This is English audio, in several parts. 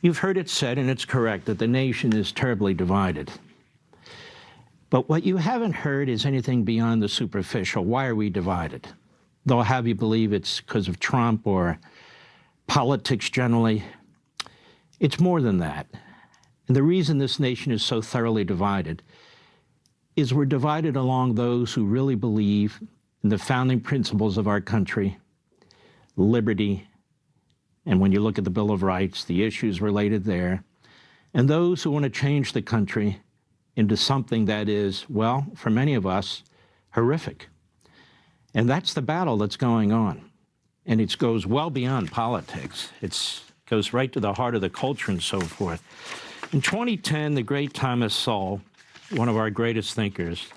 You've heard it said, and it's correct, that the nation is terribly divided. But what you haven't heard is anything beyond the superficial. Why are we divided? They'll have you believe it's because of Trump or politics generally. It's more than that. And the reason this nation is so thoroughly divided is we're divided along those who really believe in the founding principles of our country, liberty, and when you look at the Bill of Rights, the issues related there, and those who want to change the country into something that is, well, for many of us, horrific. And that's the battle that's going on. And it goes well beyond politics. It goes right to the heart of the culture and so forth. In 2010, the great Thomas Sowell, one of our greatest thinkers,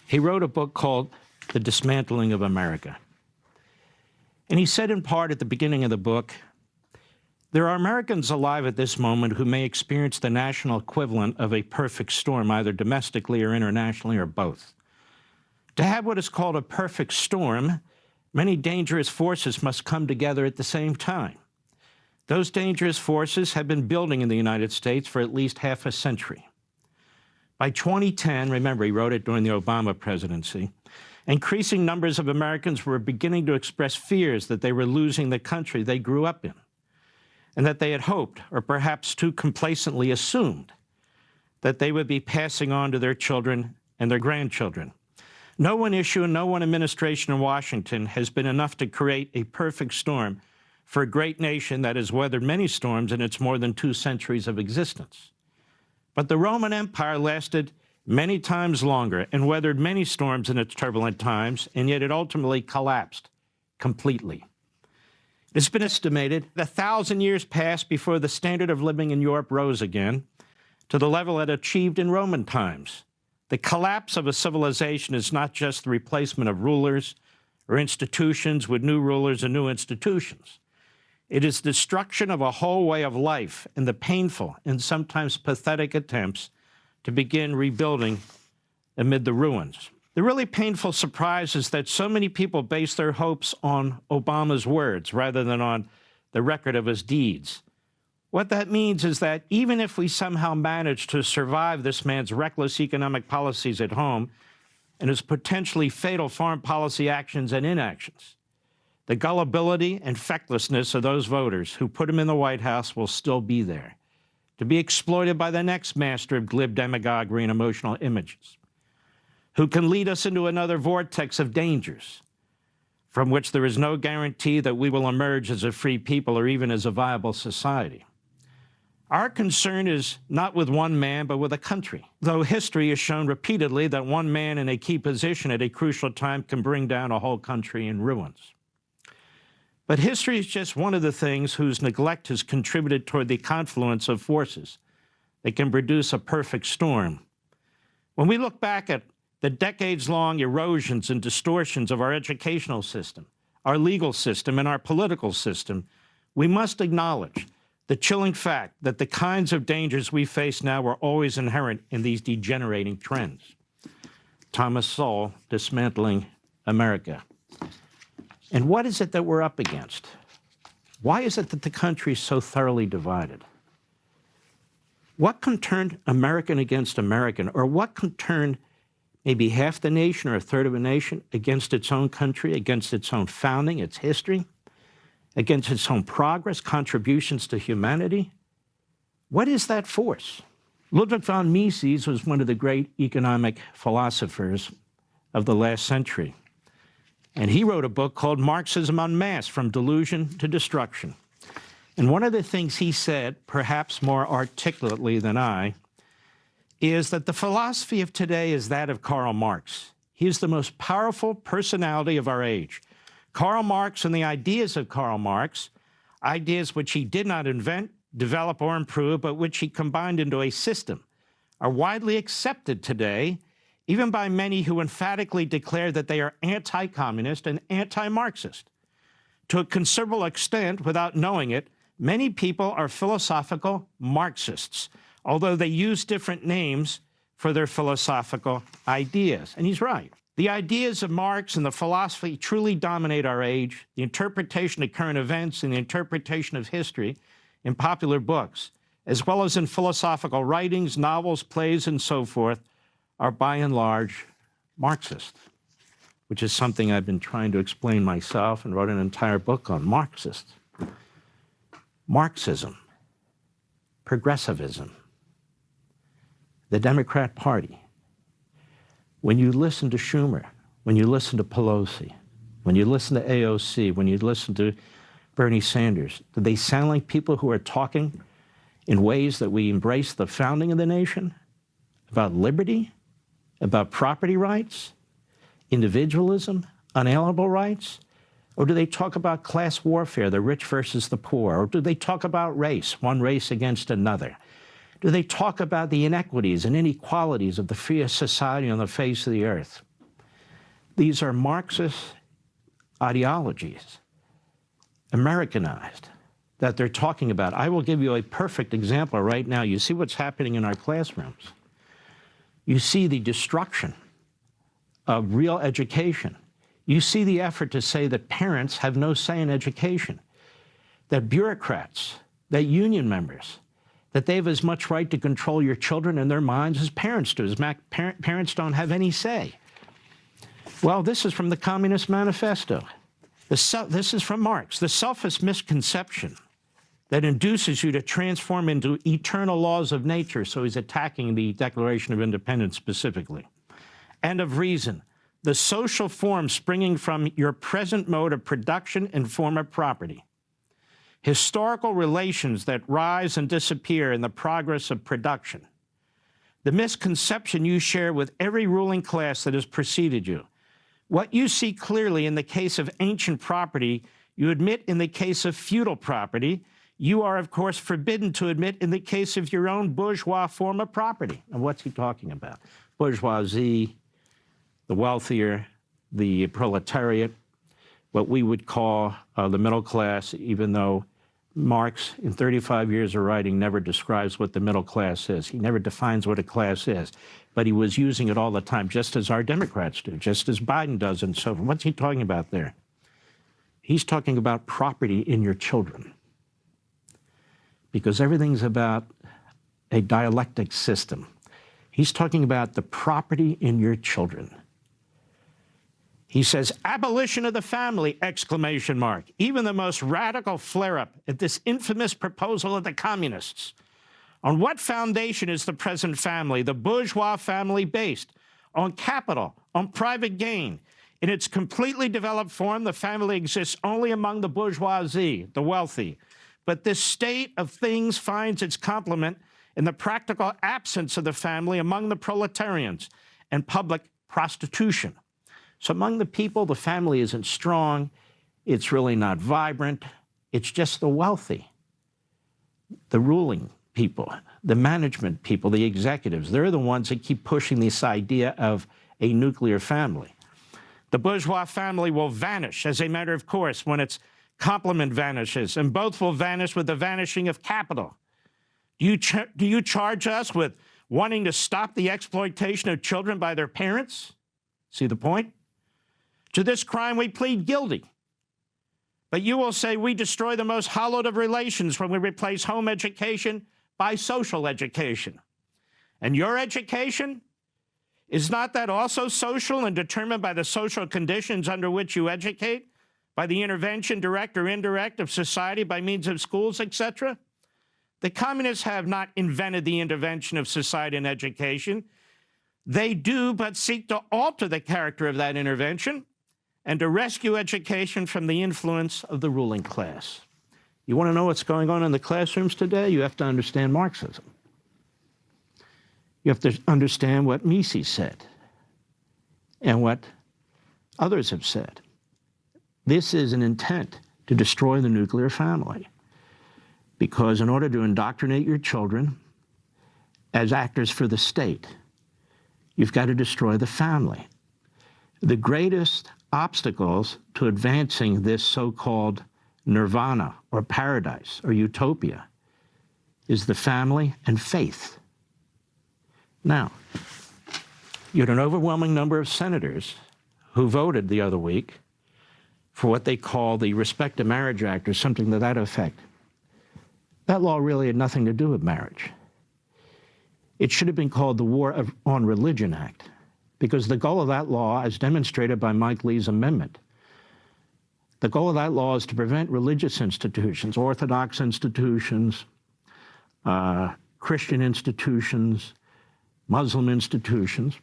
he wrote a book called The Dismantling of America. And he said in part at the beginning of the book, there are Americans alive at this moment who may experience the national equivalent of a perfect storm, either domestically or internationally or both. To have what is called a perfect storm, many dangerous forces must come together at the same time. Those dangerous forces have been building in the United States for at least half a century. By 2010, remember, he wrote it during the Obama presidency, increasing numbers of Americans were beginning to express fears that they were losing the country they grew up in, and that they had hoped, or perhaps too complacently assumed, that they would be passing on to their children and their grandchildren. No one issue and no one administration in Washington has been enough to create a perfect storm for a great nation that has weathered many storms in its more than 2 centuries of existence. But the Roman Empire lasted many times longer and weathered many storms in its turbulent times, and yet it ultimately collapsed completely. It's been estimated 1,000 years passed before the standard of living in Europe rose again to the level it achieved in Roman times. The collapse of a civilization is not just the replacement of rulers or institutions with new rulers and new institutions. It is destruction of a whole way of life and the painful and sometimes pathetic attempts to begin rebuilding amid the ruins. The really painful surprise is that so many people base their hopes on Obama's words rather than on the record of his deeds. What that means is that even if we somehow manage to survive this man's reckless economic policies at home and his potentially fatal foreign policy actions and inactions, the gullibility and fecklessness of those voters who put him in the White House will still be there, to be exploited by the next master of glib demagoguery and emotional images, who can lead us into another vortex of dangers from which there is no guarantee that we will emerge as a free people or even as a viable society. Our concern is not with one man, but with a country, though history has shown repeatedly that one man in a key position at a crucial time can bring down a whole country in ruins. But history is just one of the things whose neglect has contributed toward the confluence of forces that can produce a perfect storm. When we look back at the decades-long erosions and distortions of our educational system, our legal system, and our political system, we must acknowledge the chilling fact that the kinds of dangers we face now were always inherent in these degenerating trends. Thomas Sowell, Dismantling America. And what is it that we're up against? Why is it that the country is so thoroughly divided? What can turn American against American, or what can turn maybe half the nation or a third of a nation against its own country, against its own founding, its history, against its own progress, contributions to humanity? What is that force? Ludwig von Mises was one of the great economic philosophers of the last century. And he wrote a book called Marxism Unmasked, From Delusion to Destruction. And one of the things he said, perhaps more articulately than I, is that the philosophy of today is that of Karl Marx. He is the most powerful personality of our age. Karl Marx and the ideas of Karl Marx, ideas which he did not invent, develop, or improve, but which he combined into a system, are widely accepted today, even by many who emphatically declare that they are anti-communist and anti-Marxist. To a considerable extent, without knowing it, many people are philosophical Marxists, although they use different names for their philosophical ideas. And he's right. The ideas of Marx and the philosophy truly dominate our age. The interpretation of current events and the interpretation of history in popular books as well as in philosophical writings, novels, plays, and so forth, are by and large Marxist, which is something I've been trying to explain myself and wrote an entire book on. Marxist. Marxism, progressivism, the Democrat Party. When you listen to Schumer, when you listen to Pelosi, when you listen to AOC, when you listen to Bernie Sanders, do they sound like people who are talking in ways that we embrace the founding of the nation, about liberty, about property rights, individualism, unalienable rights? Or do they talk about class warfare, the rich versus the poor? Or do they talk about race, one race against another? Do they talk about the inequities and inequalities of the freest society on the face of the earth? These are Marxist ideologies, Americanized, that they're talking about. I will give you a perfect example right now. You see what's happening in our classrooms. You see the destruction of real education. You see the effort to say that parents have no say in education, that bureaucrats, that union members, that they have as much right to control your children and their minds as parents do. Parents don't have any say. Well, this is from the Communist Manifesto. This is from Marx. The selfish misconception that induces you to transform into eternal laws of nature, so he's attacking the Declaration of Independence specifically, and of reason, the social form springing from your present mode of production and form of property, historical relations that rise and disappear in the progress of production, the misconception you share with every ruling class that has preceded you. What you see clearly in the case of ancient property, you admit in the case of feudal property, you are, of course, forbidden to admit in the case of your own bourgeois form of property. And what's he talking about? Bourgeoisie, the wealthier, the proletariat, what we would call the middle class, even though Marx, in 35 years of writing, never describes what the middle class is. He never defines what a class is. But he was using it all the time, just as our Democrats do, just as Biden does, and so forth. What's he talking about there? He's talking about property in your children. Because everything's about a dialectic system. He's talking about the property in your children. He says, abolition of the family, exclamation mark. Even the most radical flare-up at this infamous proposal of the communists. On what foundation is the present family, the bourgeois family, based? On capital, on private gain. In its completely developed form, the family exists only among the bourgeoisie, the wealthy. But this state of things finds its complement in the practical absence of the family among the proletarians and public prostitution. So among the people, the family isn't strong. It's really not vibrant. It's just the wealthy, the ruling people, the management people, the executives. They're the ones that keep pushing this idea of a nuclear family. The bourgeois family will vanish as a matter of course when its complement vanishes, and both will vanish with the vanishing of capital. Do you charge us with wanting to stop the exploitation of children by their parents? See the point? To this crime we plead guilty. But you will say we destroy the most hallowed of relations when we replace home education by social education. And your education, is not that also social and determined by the social conditions under which you educate? By the intervention, direct or indirect, of society by means of schools, etc.? The communists have not invented the intervention of society in education. They do but seek to alter the character of that intervention and to rescue education from the influence of the ruling class. You want to know what's going on in the classrooms today? You have to understand Marxism. You have to understand what Mises said and what others have said. This is an intent to destroy the nuclear family, because in order to indoctrinate your children as actors for the state, you've got to destroy the family. The greatest obstacles to advancing this so-called nirvana or paradise or utopia is the family and faith. Now, you had an overwhelming number of senators who voted the other week for what they call the Respect to Marriage Act or something to that effect. That law really had nothing to do with marriage. It should have been called the War on Religion Act, because the goal of that law, as demonstrated by Mike Lee's amendment, the goal of that law is to prevent religious institutions, Orthodox institutions, Christian institutions, Muslim institutions,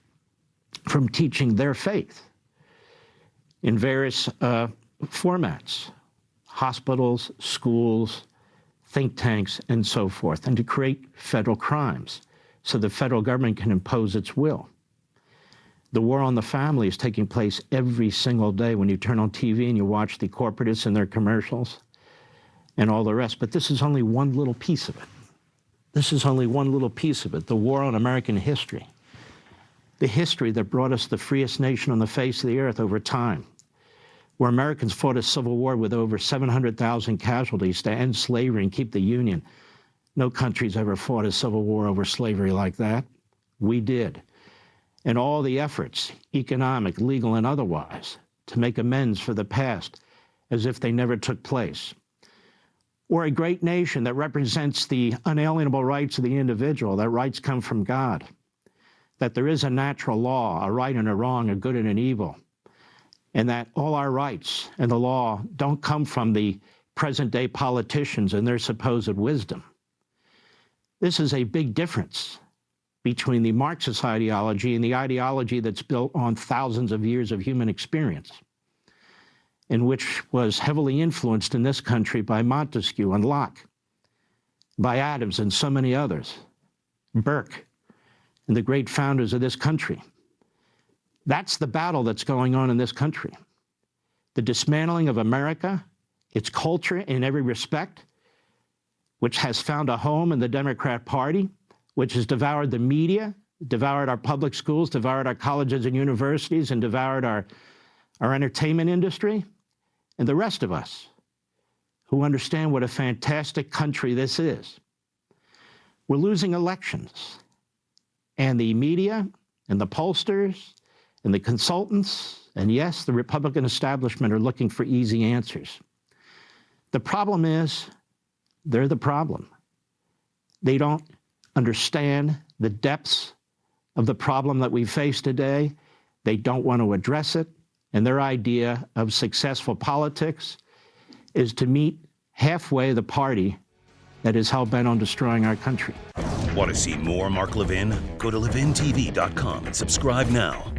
from teaching their faith in various formats, hospitals, schools, think tanks, and so forth, and to create federal crimes so the federal government can impose its will. The war on the family is taking place every single day when you turn on TV and you watch the corporatists and their commercials and all the rest. But this is only one little piece of it. This is only one little piece of it, the war on American history. The history that brought us the freest nation on the face of the earth over time, where Americans fought a civil war with over 700,000 casualties to end slavery and keep the Union. No country's ever fought a civil war over slavery like that. We did. And all the efforts, economic, legal, and otherwise, to make amends for the past as if they never took place. Or a great nation that represents the unalienable rights of the individual, that rights come from God, that there is a natural law, a right and a wrong, a good and an evil, and that all our rights and the law don't come from the present-day politicians and their supposed wisdom. This is a big difference between the Marxist ideology and the ideology that's built on thousands of years of human experience, and which was heavily influenced in this country by Montesquieu and Locke, by Adams and so many others, Burke, and the great founders of this country. That's the battle that's going on in this country. The dismantling of America, its culture in every respect, which has found a home in the Democrat Party, which has devoured the media, devoured our public schools, devoured our colleges and universities, and devoured our entertainment industry, and the rest of us who understand what a fantastic country this is. We're losing elections, and the media and the pollsters and the consultants, and yes, the Republican establishment are looking for easy answers. The problem is, they're the problem. They don't understand the depths of the problem that we face today. They don't want to address it. And their idea of successful politics is to meet halfway the party that is hell-bent on destroying our country. Want to see more Mark Levin? Go to levintv.com and subscribe now.